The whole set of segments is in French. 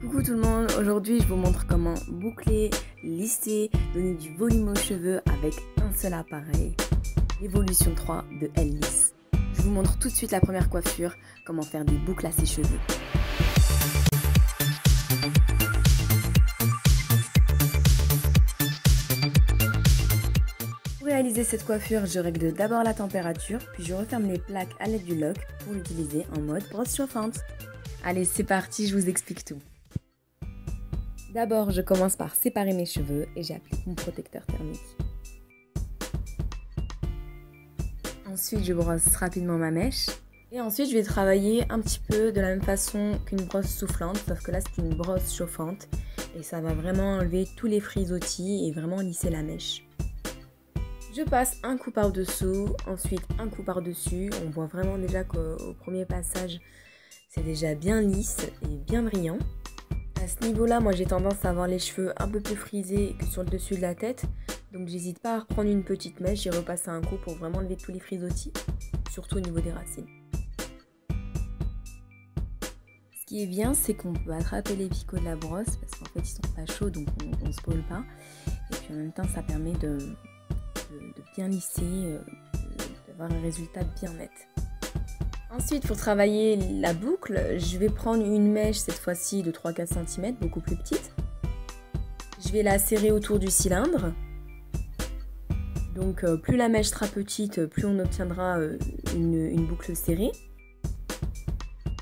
Coucou tout le monde, aujourd'hui je vous montre comment boucler, lisser, donner du volume aux cheveux avec un seul appareil, l'évolution 3 de L-Lisse. Je vous montre tout de suite la première coiffure, comment faire des boucles à ses cheveux. Pour réaliser cette coiffure, je règle d'abord la température, puis je referme les plaques à l'aide du lock pour l'utiliser en mode brosse chauffante. Allez, c'est parti, je vous explique tout. D'abord, je commence par séparer mes cheveux et j'applique mon protecteur thermique. Ensuite, je brosse rapidement ma mèche. Et ensuite, je vais travailler un petit peu de la même façon qu'une brosse soufflante, sauf que là, c'est une brosse chauffante. Et ça va vraiment enlever tous les frisottis et vraiment lisser la mèche. Je passe un coup par-dessous, ensuite un coup par-dessus. On voit vraiment déjà qu'au premier passage, c'est déjà bien lisse et bien brillant. À ce niveau-là, moi j'ai tendance à avoir les cheveux un peu plus frisés que sur le dessus de la tête. Donc j'hésite pas à reprendre une petite mèche, j'y repasse un coup pour vraiment enlever tous les frisottis, surtout au niveau des racines. Ce qui est bien, c'est qu'on peut attraper les picots de la brosse, parce qu'en fait ils sont pas chauds, donc on se brûle pas. Et puis en même temps, ça permet de bien lisser, d'avoir un résultat bien net. Ensuite, pour travailler la boucle, je vais prendre une mèche, cette fois-ci de 3-4 cm, beaucoup plus petite. Je vais la serrer autour du cylindre. Donc plus la mèche sera petite, plus on obtiendra une boucle serrée.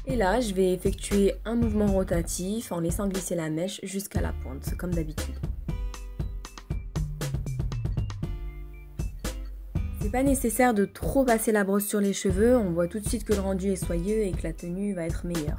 Et là, je vais effectuer un mouvement rotatif en laissant glisser la mèche jusqu'à la pointe, comme d'habitude. C'est pas nécessaire de trop passer la brosse sur les cheveux, on voit tout de suite que le rendu est soyeux et que la tenue va être meilleure.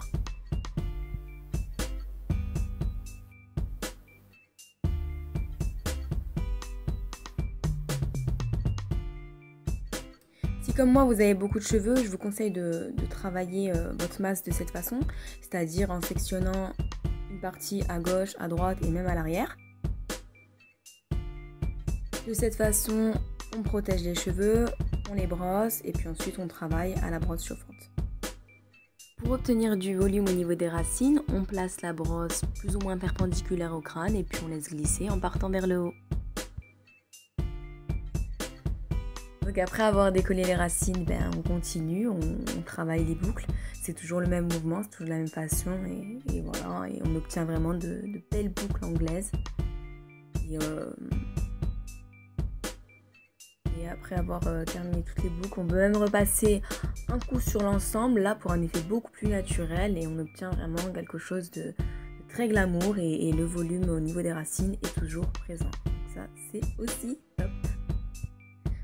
Si comme moi vous avez beaucoup de cheveux, je vous conseille de travailler votre masse de cette façon, c'est-à-dire en sectionnant une partie à gauche, à droite et même à l'arrière. De cette façon, on protège les cheveux, on les brosse et puis ensuite on travaille à la brosse chauffante. Pour obtenir du volume au niveau des racines, on place la brosse plus ou moins perpendiculaire au crâne et puis on laisse glisser en partant vers le haut. Donc après avoir décollé les racines, on continue, on travaille les boucles. C'est toujours le même mouvement, c'est toujours de la même façon et voilà, et on obtient vraiment de belles boucles anglaises. Et après avoir terminé toutes les boucles, on peut même repasser un coup sur l'ensemble, là pour un effet beaucoup plus naturel et on obtient vraiment quelque chose de très glamour et le volume au niveau des racines est toujours présent. Donc ça, c'est aussi top.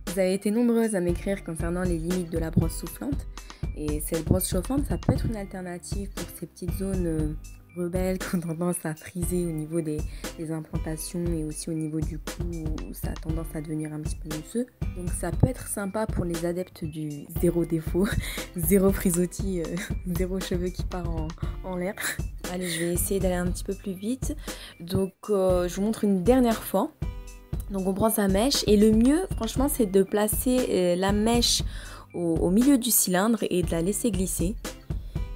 Vous avez été nombreuses à m'écrire concernant les limites de la brosse soufflante et cette brosse chauffante, ça peut être une alternative pour ces petites zones rebelles qui ont tendance à friser au niveau des implantations et aussi au niveau du cou où ça a tendance à devenir un petit peu mousseux. Donc ça peut être sympa pour les adeptes du zéro défaut, zéro frisottis, zéro cheveux qui part en l'air. Allez, je vais essayer d'aller un petit peu plus vite. Donc je vous montre une dernière fois. Donc on prend sa mèche et le mieux franchement c'est de placer la mèche au milieu du cylindre et de la laisser glisser.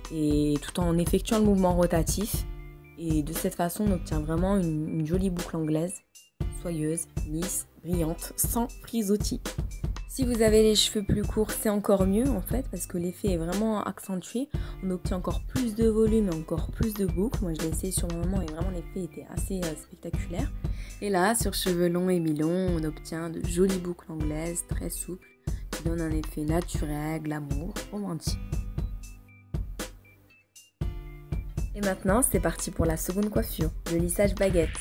Et tout en effectuant le mouvement rotatif. Et de cette façon, on obtient vraiment une jolie boucle anglaise, soyeuse, lisse, brillante, sans frisottis. Si vous avez les cheveux plus courts, c'est encore mieux en fait, parce que l'effet est vraiment accentué. On obtient encore plus de volume et encore plus de boucles. Moi, je l'ai essayé sur mon moment et vraiment l'effet était assez spectaculaire. Et là, sur cheveux longs et mi-longs, on obtient de jolies boucles anglaises, très souples, qui donnent un effet naturel, glamour, romantique. Et maintenant, c'est parti pour la seconde coiffure, le lissage baguette.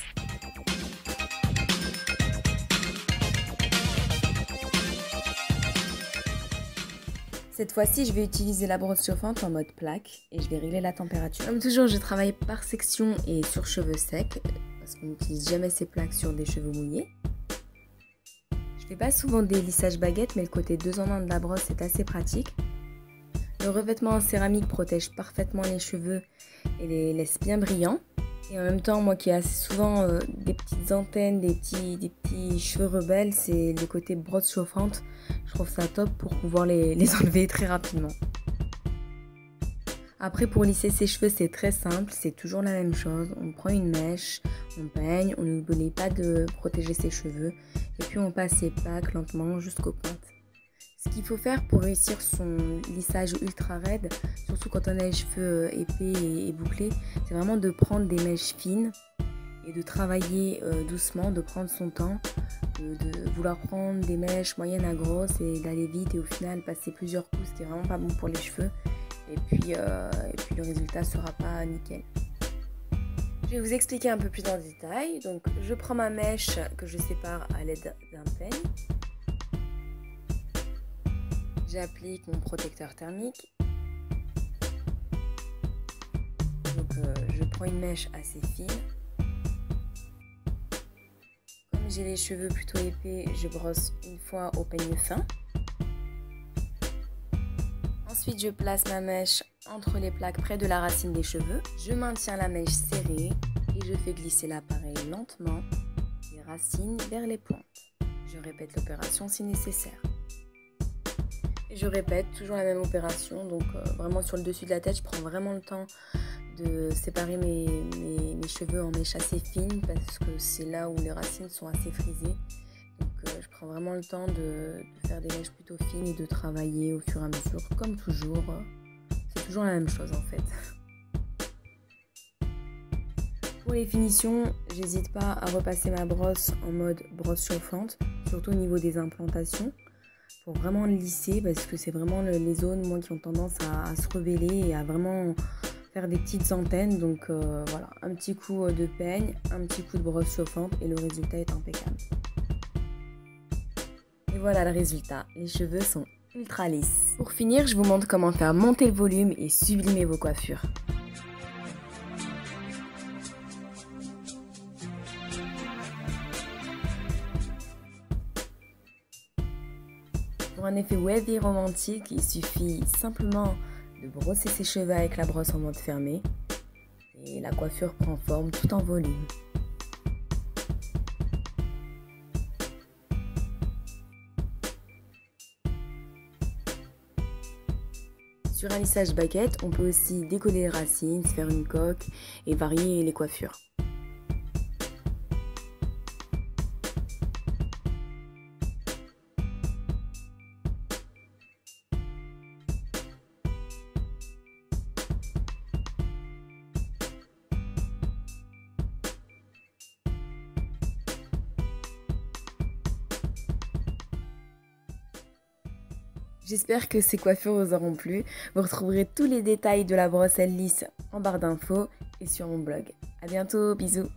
Cette fois-ci, je vais utiliser la brosse chauffante en mode plaque et je vais régler la température. Comme toujours, je travaille par section et sur cheveux secs parce qu'on n'utilise jamais ces plaques sur des cheveux mouillés. Je fais pas souvent des lissages baguettes, mais le côté 2 en 1 de la brosse est assez pratique. Le revêtement en céramique protège parfaitement les cheveux et les laisse bien brillants. Et en même temps, moi qui ai assez souvent des petites antennes, des petits cheveux rebelles, c'est le côté brosse chauffante. Je trouve ça top pour pouvoir les enlever très rapidement. Après, pour lisser ses cheveux, c'est très simple, c'est toujours la même chose. On prend une mèche, on peigne, on n'oublie pas de protéger ses cheveux et puis on passe ses plaques lentement jusqu'aux pointes. Ce qu'il faut faire pour réussir son lissage ultra raide, surtout quand on a les cheveux épais et bouclés, c'est vraiment de prendre des mèches fines et de travailler doucement, de prendre son temps, de vouloir prendre des mèches moyennes à grosses et d'aller vite et au final passer plusieurs coups, ce qui est vraiment pas bon pour les cheveux. Et puis le résultat sera pas nickel. Je vais vous expliquer un peu plus en détail. Donc je prends ma mèche que je sépare à l'aide d'un peigne. J'applique mon protecteur thermique. Donc je prends une mèche assez fine. Comme j'ai les cheveux plutôt épais, je brosse une fois au peigne fin. Ensuite, je place ma mèche entre les plaques près de la racine des cheveux. Je maintiens la mèche serrée et je fais glisser l'appareil lentement des racines vers les pointes. Je répète l'opération si nécessaire. Et je répète toujours la même opération, donc vraiment sur le dessus de la tête, je prends vraiment le temps de séparer mes cheveux en mèches assez fines parce que c'est là où les racines sont assez frisées. Donc je prends vraiment le temps de faire des mèches plutôt fines et de travailler au fur et à mesure, comme toujours. C'est toujours la même chose en fait. Pour les finitions, j'hésite pas à repasser ma brosse en mode brosse chauffante, surtout au niveau des implantations, pour vraiment lisser parce que c'est vraiment les zones moi, qui ont tendance à se rebeller et à vraiment faire des petites antennes. Donc voilà, un petit coup de peigne, un petit coup de brosse chauffante et le résultat est impeccable. Et voilà le résultat, les cheveux sont ultra lisses. Pour finir, je vous montre comment faire monter le volume et sublimer vos coiffures. Pour un effet wavy romantique, il suffit simplement de brosser ses cheveux avec la brosse en mode fermé et la coiffure prend forme tout en volume. Sur un lissage baguette, on peut aussi décoller les racines, se faire une coque et varier les coiffures. J'espère que ces coiffures vous auront plu. Vous retrouverez tous les détails de la brosse à lisse en barre d'infos et sur mon blog. A bientôt, bisous!